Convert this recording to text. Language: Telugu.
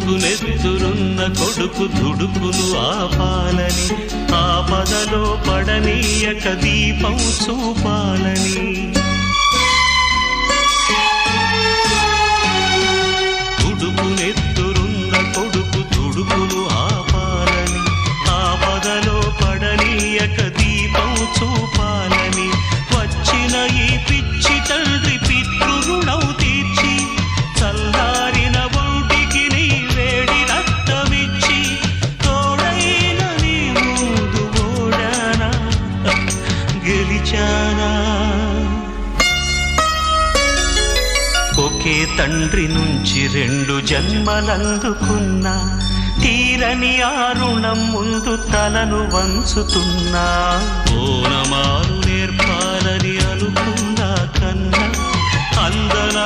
తుడుకునెత్తురున్న కొడుకు దుడుకులు ఆపాలని, ఆపదలో పడనీయక దీపం చూపాలని. తుడుకునెత్తురున్న కొడుకు దుడుకులు ఆపాలని, ఆపదలో పడనీయక దీపం చూపాలని. వచ్చిన ఈ పిచ్చి తండ్రి పితృరుణం తీర్చి, చల్లారిన ఒంటికి నీ వేడి రక్తమిచ్చి, తోడైన నీ ముందు ఓడానా గెలిచానా. ఒకే తండ్రి నుంచి 2 జన్మలందుకున్నా, తీరని ఆ రుణం ముందు తలను వంచుతున్నా. ఓనమాలు నేర్పాలని అనుకున్నా కన్నా అందనా